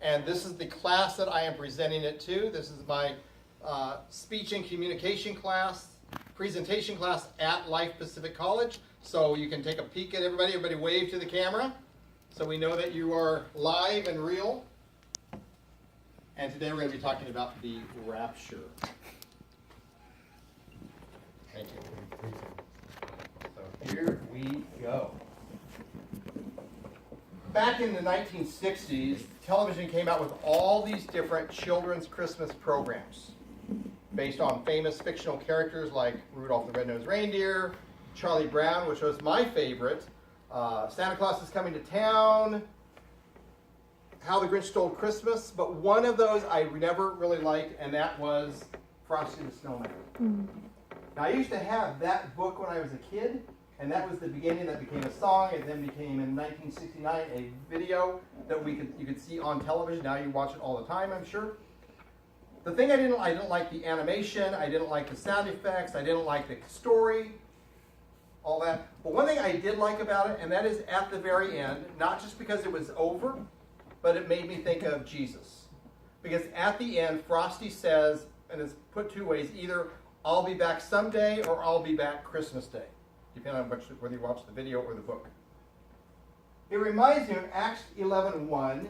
and this is the class that I am presenting it to. This is my speech and communication class, presentation class at Life Pacific College. So you can take a peek at everybody. Everybody wave to the camera so we know that you are live and real. And today we're going to be talking about the rapture. Thank you. So here we go. Back in the 1960s, television came out with all these different children's Christmas programs based on famous fictional characters like Rudolph the Red-Nosed Reindeer, Charlie Brown, which was my favorite, Santa Claus is Coming to Town, How the Grinch Stole Christmas, but one of those I never really liked, and that was Frosty the Snowman. Mm. Now, I used to have that book when I was a kid, and that was the beginning. That became a song. It then became, in 1969, a video that you could see on television. Now you watch it all the time, I'm sure. The thing I didn't like the animation. I didn't like the sound effects. I didn't like the story, all that. But one thing I did like about it, and that is at the very end, not just because it was over, but it made me think of Jesus. Because at the end, Frosty says, and it's put two ways, either I'll be back someday or I'll be back Christmas Day, depending on whether you watch the video or the book. It reminds me of Acts 11:1,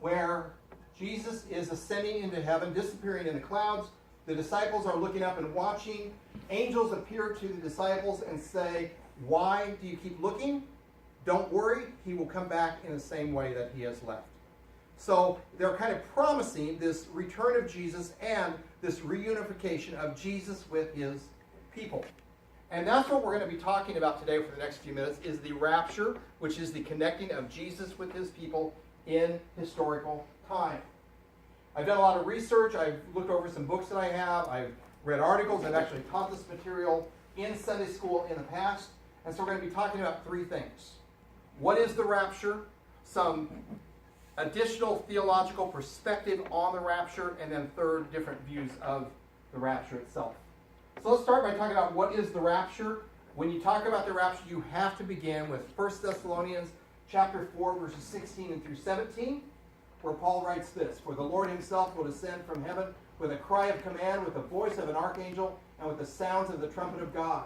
where Jesus is ascending into heaven, disappearing in the clouds. The disciples are looking up and watching. Angels appear to the disciples and say, "Why do you keep looking? Don't worry, he will come back in the same way that he has left." So they're kind of promising this return of Jesus and this reunification of Jesus with his people. And that's what we're going to be talking about today for the next few minutes, is the rapture, which is the connecting of Jesus with his people in historical time. I've done a lot of research. I've looked over some books that I have. I've read articles. I've actually taught this material in Sunday school in the past. And so we're going to be talking about three things. What is the rapture? Some additional theological perspective on the rapture, and then third, different views of the rapture itself. So let's start by talking about what is the rapture. When you talk about the rapture, you have to begin with 1 Thessalonians chapter 4, verses 16 and through 17, where Paul writes this: "For the Lord himself will descend from heaven with a cry of command, with the voice of an archangel, and with the sounds of the trumpet of God.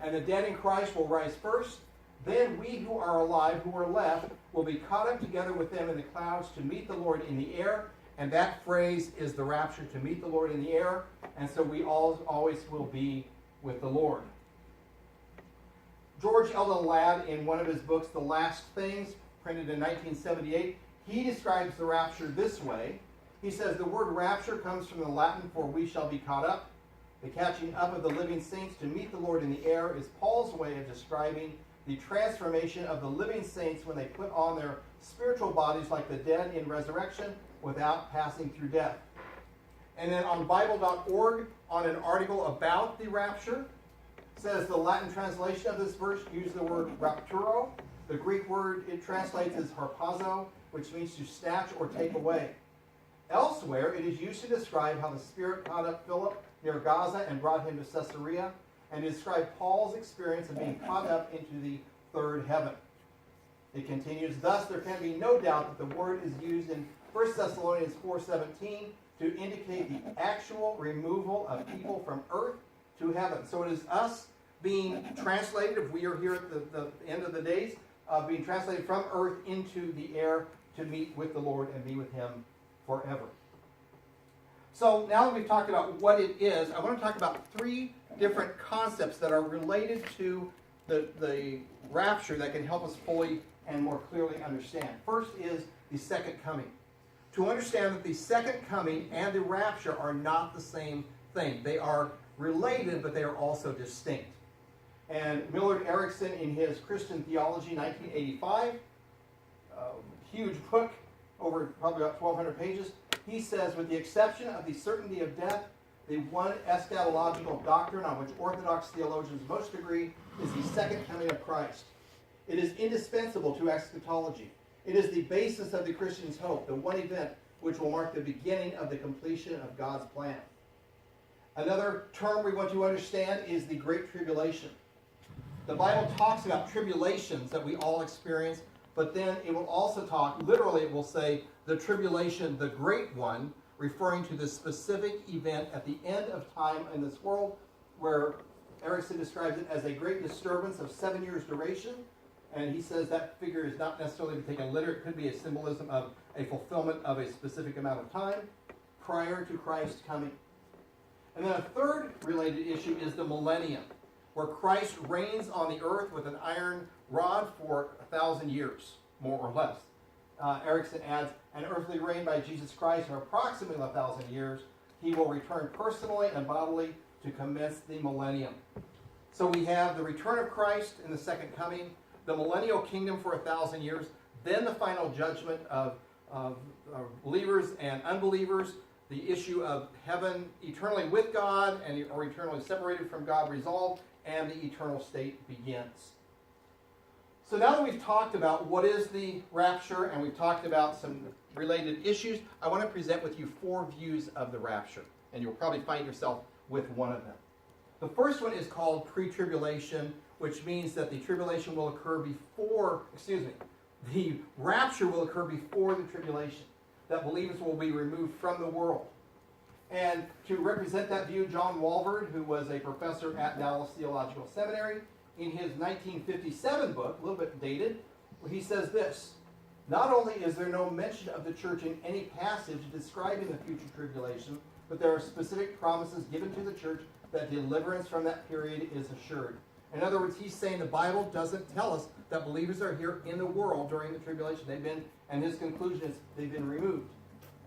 And the dead in Christ will rise first. Then we who are alive, who are left, will be caught up together with them in the clouds to meet the Lord in the air." And that phrase is the rapture, to meet the Lord in the air. And so we always will be with the Lord. George Eldon Ladd, in one of his books, The Last Things, printed in 1978, he describes the rapture this way. He says, "The word rapture comes from the Latin for we shall be caught up. The catching up of the living saints to meet the Lord in the air is Paul's way of describing the transformation of the living saints when they put on their spiritual bodies like the dead in resurrection without passing through death." And then on Bible.org, on an article about the rapture, says the Latin translation of this verse used the word rapturo. The Greek word it translates as harpazo, which means to snatch or take away. Elsewhere, it is used to describe how the Spirit caught up Philip near Gaza and brought him to Caesarea, and to describe Paul's experience of being caught up into the third heaven. It continues, "Thus there can be no doubt that the word is used in 1 Thessalonians 4:17 to indicate the actual removal of people from earth to heaven." So it is us being translated, if we are here at the end of the days, being translated from earth into the air to meet with the Lord and be with him forever. So now that we've talked about what it is, I want to talk about three different concepts that are related to the rapture that can help us fully and more clearly understand. First is the second coming. To understand that the second coming and the rapture are not the same thing. They are related, but they are also distinct. And Millard Erickson, in his Christian Theology, 1985, huge book, over probably about 1,200 pages, he says, "With the exception of the certainty of death, the one eschatological doctrine on which Orthodox theologians most agree is the second coming of Christ. It is indispensable to eschatology. It is the basis of the Christian's hope, the one event which will mark the beginning of the completion of God's plan." Another term we want to understand is the Great Tribulation. The Bible talks about tribulations that we all experience, but then it will also talk, literally it will say, the tribulation, the great one, referring to the specific event at the end of time in this world, where Erickson describes it as a great disturbance of 7 years' duration. And he says that figure is not necessarily to be taken literally. It could be a symbolism of a fulfillment of a specific amount of time prior to Christ coming. And then a third related issue is the millennium, where Christ reigns on the earth with an iron rod for 1,000 years, more or less. Erickson adds, an earthly reign by Jesus Christ of approximately 1,000 years. He will return personally and bodily to commence the millennium. So we have the return of Christ in the second coming, the millennial kingdom for 1,000 years, then the final judgment of believers and unbelievers, the issue of heaven eternally with God or eternally separated from God resolved, and the eternal state begins. So now that we've talked about what is the rapture and we've talked about some related issues, I want to present with you 4 views of the rapture, and you'll probably find yourself with one of them. The first one is called pre-tribulation, which means that the tribulation will occur the rapture will occur before the tribulation, that believers will be removed from the world. And to represent that view, John Walvoord, who was a professor at Dallas Theological Seminary, in his 1957 book, a little bit dated, he says this: not only is there no mention of the church in any passage describing the future tribulation, but there are specific promises given to the church that deliverance from that period is assured. In other words, he's saying the Bible doesn't tell us that believers are here in the world during the tribulation. And his conclusion is they've been removed.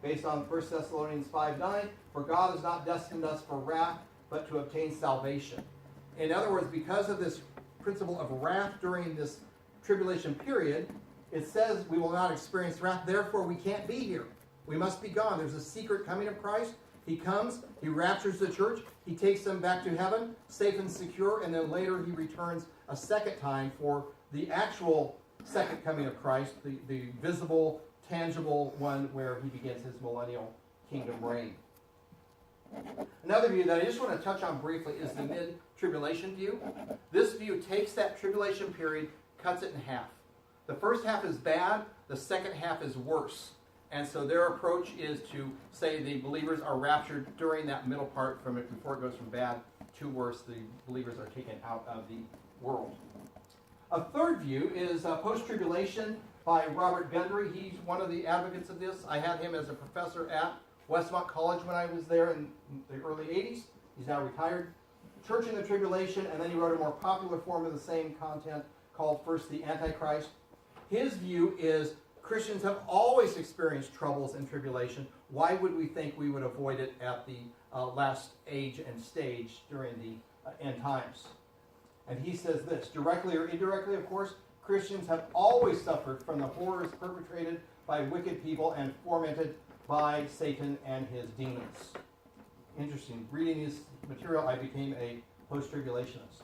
Based on 1 Thessalonians 5:9, for God has not destined us for wrath, but to obtain salvation. In other words, because of this principle of wrath during this tribulation period, it says we will not experience wrath, therefore we can't be here. We must be gone. There's a secret coming of Christ. He comes, he raptures the church, he takes them back to heaven, safe and secure, and then later he returns a second time for the actual second coming of Christ, the visible, tangible one where he begins his millennial kingdom reign. Another view that I just want to touch on briefly is the mid-tribulation view. This view takes that tribulation period, cuts it in half. The first half is bad, the second half is worse. And so their approach is to say the believers are raptured during that middle part from it before it goes from bad to worse. The believers are taken out of the world. A third view is post-tribulation by Robert Gundry. He's one of the advocates of this. I had him as a professor at Westmont College when I was there in the early 80s. He's now retired. Church in the Tribulation, and then he wrote a more popular form of the same content called First the Antichrist. His view is Christians have always experienced troubles and tribulation. Why would we think we would avoid it at the last age and stage during the end times? And he says this: directly or indirectly, of course, Christians have always suffered from the horrors perpetrated by wicked people and fomented by Satan and his demons. Interesting. Reading this material, I became a post-tribulationist.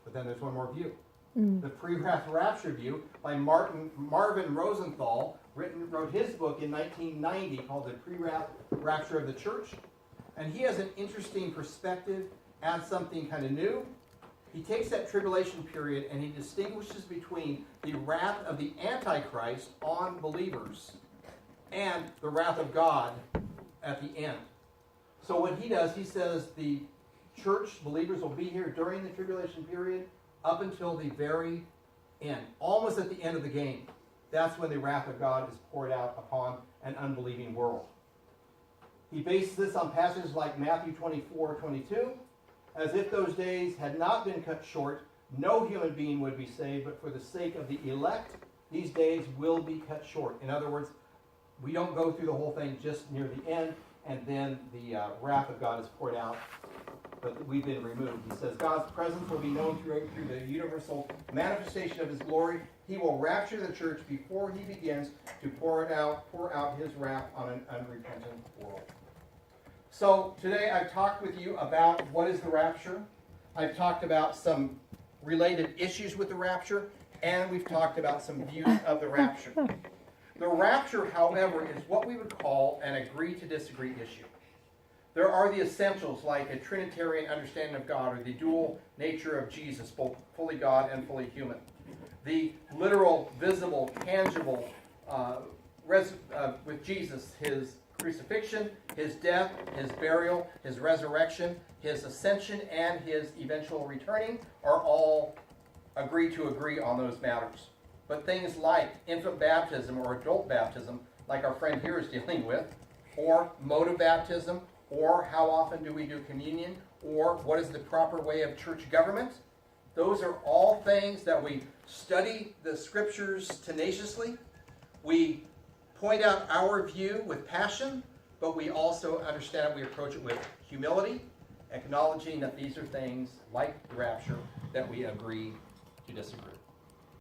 But then there's one more view. The pre-rapture view by Marvin Rosenthal wrote his book in 1990 called The Pre-Rapture of the Church. And he has an interesting perspective, adds something kind of new. He takes that tribulation period and he distinguishes between the wrath of the Antichrist on believers and the wrath of God at the end. So what he does, he says the church believers will be here during the tribulation period up until the very end, almost at the end of the game. That's when the wrath of God is poured out upon an unbelieving world. He bases this on passages like Matthew 24:22. As if those days had not been cut short, no human being would be saved, but for the sake of the elect, these days will be cut short. In other words, we don't go through the whole thing just near the end, and then the wrath of God is poured out, but we've been removed. He says God's presence will be known through the universal manifestation of his glory. He will rapture the church before he begins to pour out his wrath on an unrepentant world. So today I've talked with you about what is the rapture. I've talked about some related issues with the rapture, and we've talked about some views of the rapture. The rapture, however, is what we would call an agree to disagree issue. There are the essentials like a Trinitarian understanding of God or the dual nature of Jesus, both fully God and fully human. The literal, visible, tangible with Jesus, his crucifixion, his death, his burial, his resurrection, his ascension, and his eventual returning are all agree on those matters. But things like infant baptism or adult baptism, like our friend here is dealing with, or mode of baptism, or how often do we do communion, or what is the proper way of church government, those are all things that we study the scriptures tenaciously. We point out our view with passion, but we also understand we approach it with humility, acknowledging that these are things like the rapture that we agree to disagree.